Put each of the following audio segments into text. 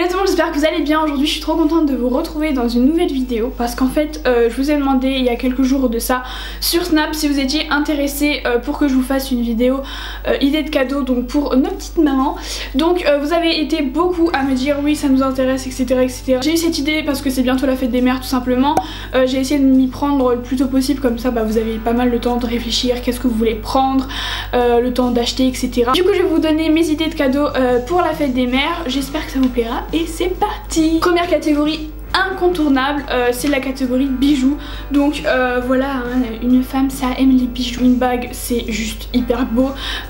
Honnêtement j'espère que vous allez bien. Aujourd'hui je suis trop contente de vous retrouver dans une nouvelle vidéo parce qu'en fait je vous ai demandé il y a quelques jours de ça sur Snap si vous étiez intéressés pour que je vous fasse une vidéo idée de cadeau donc pour nos petites mamans. Donc vous avez été beaucoup à me dire oui ça nous intéresse etc etc. J'ai eu cette idée parce que c'est bientôt la fête des mères tout simplement. J'ai essayé de m'y prendre le plus tôt possible comme ça vous avez pas mal le temps de réfléchir qu'est-ce que vous voulez prendre, le temps d'acheter etc. Du coup je vais vous donner mes idées de cadeaux pour la fête des mères. J'espère que ça vous plaira et c'est parti. Première catégorie incontournable, c'est la catégorie bijoux. Donc voilà, hein, une femme ça aime les bijoux. Une bague c'est juste hyper beau.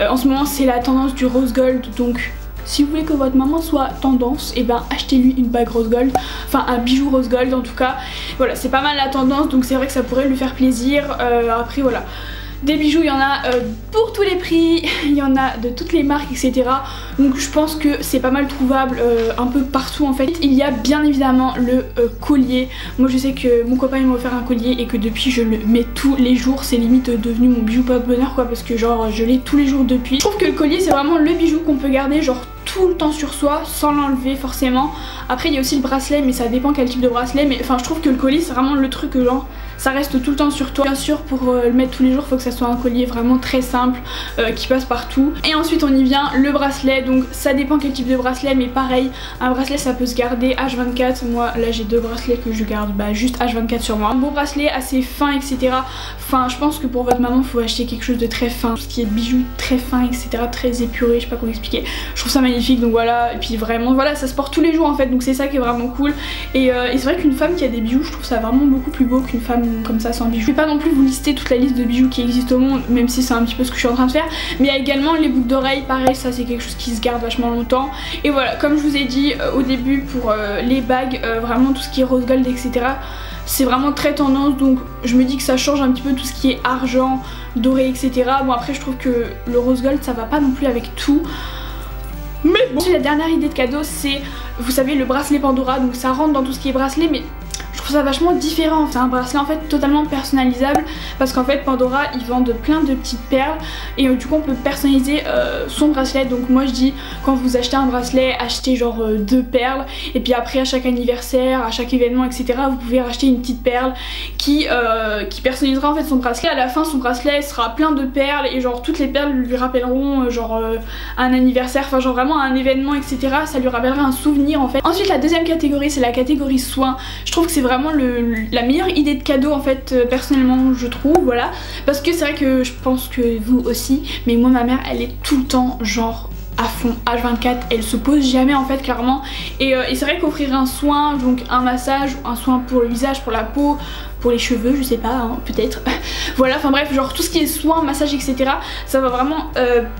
En ce moment c'est la tendance du rose gold, donc si vous voulez que votre maman soit tendance, et ben achetez-lui une bague rose gold, enfin un bijou rose gold en tout cas. Voilà, c'est pas mal la tendance donc c'est vrai que ça pourrait lui faire plaisir. Après voilà, des bijoux il y en a pour tous les prix, il y en a de toutes les marques etc. Donc je pense que c'est pas mal trouvable un peu partout en fait. Il y a bien évidemment le collier. Moi je sais que mon copain il m'a offert un collier et que depuis je le mets tous les jours. C'est limite devenu mon bijou porte-bonheur quoi, parce que genre je l'ai tous les jours depuis. Je trouve que le collier c'est vraiment le bijou qu'on peut garder genre tout le temps sur soi sans l'enlever forcément. Après il y a aussi le bracelet mais ça dépend quel type de bracelet, mais enfin je trouve que le collier c'est vraiment le truc que genre ça reste tout le temps sur toi. Bien sûr pour le mettre tous les jours faut que ça soit un collier vraiment très simple qui passe partout. Et ensuite on y vient le bracelet, donc ça dépend quel type de bracelet mais pareil un bracelet ça peut se garder H24. Moi là j'ai deux bracelets que je garde juste H24 sur moi. Un beau bracelet assez fin etc. Enfin je pense que pour votre maman faut acheter quelque chose de très fin, tout ce qui est bijoux très fin etc, très épuré, je sais pas comment expliquer. Je trouve ça magnifique donc voilà. Et puis vraiment voilà ça se porte tous les jours en fait, donc c'est ça qui est vraiment cool. Et c'est vrai qu'une femme qui a des bijoux je trouve ça vraiment beaucoup plus beau qu'une femme comme ça sans bijoux. Je vais pas non plus vous lister toute la liste de bijoux qui existent au monde, même si c'est un petit peu ce que je suis en train de faire, mais il y a également les boucles d'oreilles, pareil ça c'est quelque chose qui se garde vachement longtemps. Et voilà, comme je vous ai dit au début pour les bagues, vraiment tout ce qui est rose gold etc, c'est vraiment très tendance, donc je me dis que ça change un petit peu tout ce qui est argent, doré etc. Bon après je trouve que le rose gold ça va pas non plus avec tout, mais bon. Ensuite la dernière idée de cadeau c'est, vous savez, le bracelet Pandora, donc ça rentre dans tout ce qui est bracelet mais je trouve ça vachement différent. C'est un bracelet en fait totalement personnalisable parce qu'en fait Pandora ils vendent plein de petites perles et du coup on peut personnaliser son bracelet. Donc moi je dis quand vous achetez un bracelet achetez genre deux perles et puis après à chaque anniversaire, à chaque événement etc vous pouvez racheter une petite perle qui personnalisera en fait son bracelet. À la fin son bracelet sera plein de perles et genre toutes les perles lui rappelleront genre un anniversaire, enfin genre vraiment un événement etc. Ça lui rappellera un souvenir en fait. Ensuite la deuxième catégorie c'est la catégorie soins. Je trouve que c'est vraiment la meilleure idée de cadeau en fait personnellement je trouve, voilà, parce que c'est vrai que je pense que vous aussi, mais moi ma mère elle est tout le temps genre à fond H24, elle se pose jamais en fait clairement et c'est vrai qu'offrir un soin, donc un massage, un soin pour le visage, pour la peau, pour les cheveux, je sais pas, hein, peut-être. Voilà, enfin bref, genre tout ce qui est soins, massage, etc. Ça va vraiment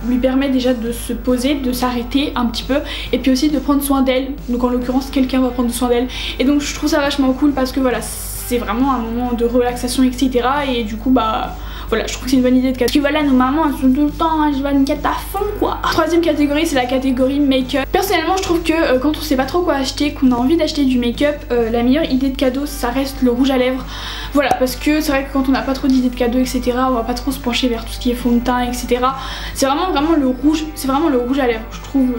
lui permettre déjà de se poser, de s'arrêter un petit peu et puis aussi de prendre soin d'elle. Donc en l'occurrence, quelqu'un va prendre soin d'elle. Et donc je trouve ça vachement cool parce que voilà, c'est vraiment un moment de relaxation, etc. Et du coup, voilà, je trouve que c'est une bonne idée de cadeau. Puis voilà, nos mamans elles sont tout le temps H24 à fond quoi. Troisième catégorie c'est la catégorie make-up. Personnellement je trouve que quand on sait pas trop quoi acheter, qu'on a envie d'acheter du make-up, la meilleure idée de cadeau ça reste le rouge à lèvres. Voilà, parce que c'est vrai que quand on n'a pas trop d'idées de cadeaux etc, on va pas trop se pencher vers tout ce qui est fond de teint etc. C'est vraiment le rouge, c'est vraiment le rouge à lèvres je trouve.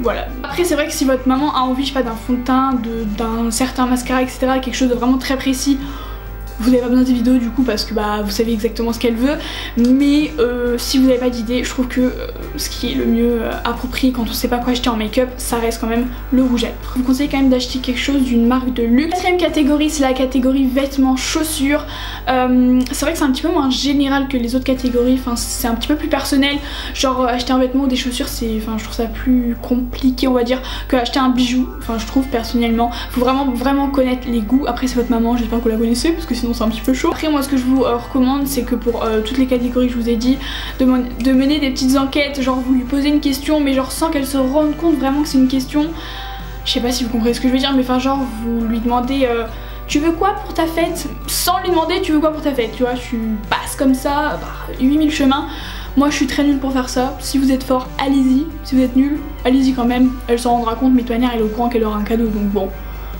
Voilà. Après c'est vrai que si votre maman a envie je sais pas d'un fond de teint, d'un certain mascara etc, quelque chose de vraiment très précis, vous n'avez pas besoin de vidéos du coup parce que vous savez exactement ce qu'elle veut, mais si vous n'avez pas d'idée je trouve que ce qui est le mieux approprié quand on sait pas quoi acheter en make-up ça reste quand même le rouge à lèvres. Je vous conseille quand même d'acheter quelque chose d'une marque de luxe. Quatrième catégorie c'est la catégorie vêtements, chaussures. C'est vrai que c'est un petit peu moins général que les autres catégories, enfin c'est un petit peu plus personnel, genre acheter un vêtement ou des chaussures c'est, enfin je trouve ça plus compliqué on va dire que acheter un bijou, enfin je trouve personnellement. Faut vraiment connaître les goûts. Après c'est votre maman, j'espère que vous la connaissez parce que sinon c'est un petit peu chaud. Après moi ce que je vous recommande c'est que pour toutes les catégories que je vous ai dit, de mener des petites enquêtes, genre vous lui posez une question mais genre sans qu'elle se rende compte vraiment que c'est une question. Je sais pas si vous comprenez ce que je veux dire, mais enfin genre vous lui demandez tu veux quoi pour ta fête, sans lui demander tu veux quoi pour ta fête, tu vois, tu passes comme ça par 8000 chemins. Moi je suis très nulle pour faire ça, si vous êtes fort allez-y, si vous êtes nul allez-y quand même, elle s'en rendra compte mais de toute manière elle est au courant qu'elle aura un cadeau donc bon.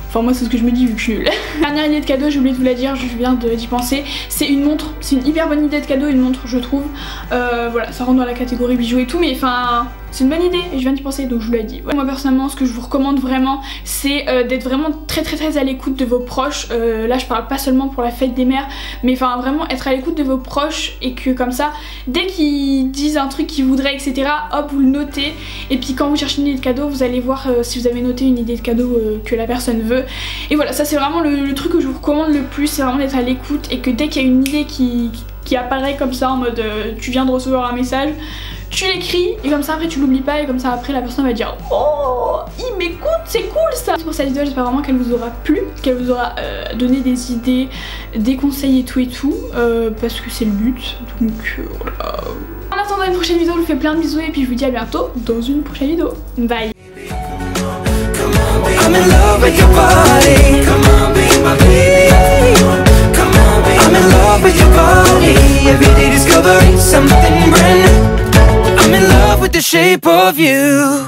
Enfin moi c'est ce que je me dis vu que je suis nulle. Dernière idée de cadeau, j'ai oublié de vous la dire, je viens d'y penser, c'est une montre. C'est une hyper bonne idée de cadeau, une montre je trouve. Voilà, ça rentre dans la catégorie bijoux et tout, mais enfin c'est une bonne idée et je viens d'y penser, donc je vous l'ai dit. Voilà. Moi personnellement, ce que je vous recommande vraiment, c'est d'être vraiment très à l'écoute de vos proches. Là je parle pas seulement pour la fête des mères, mais enfin vraiment être à l'écoute de vos proches, et que comme ça, dès qu'ils disent un truc qu'ils voudraient, etc., hop, vous le notez, et puis quand vous cherchez une idée de cadeau, vous allez voir si vous avez noté une idée de cadeau que la personne veut. Et voilà, ça c'est vraiment le truc que je vous recommande le plus, c'est vraiment d'être à l'écoute, et que dès qu'il y a une idée qui apparaît comme ça en mode tu viens de recevoir un message, tu l'écris, et comme ça après tu l'oublies pas, et comme ça après la personne va dire oh il m'écoute, c'est cool ça. Pour cette vidéo, j'espère vraiment qu'elle vous aura plu, qu'elle vous aura donné des idées, des conseils et tout, parce que c'est le but, donc voilà. En attendant une prochaine vidéo, je vous fais plein de bisous, et puis je vous dis à bientôt dans une prochaine vidéo. Bye. I'm in love with your body. Come on, be my baby. Come on, be I'm in love with your body. Every day discovering something brand new. I'm in love with the shape of you.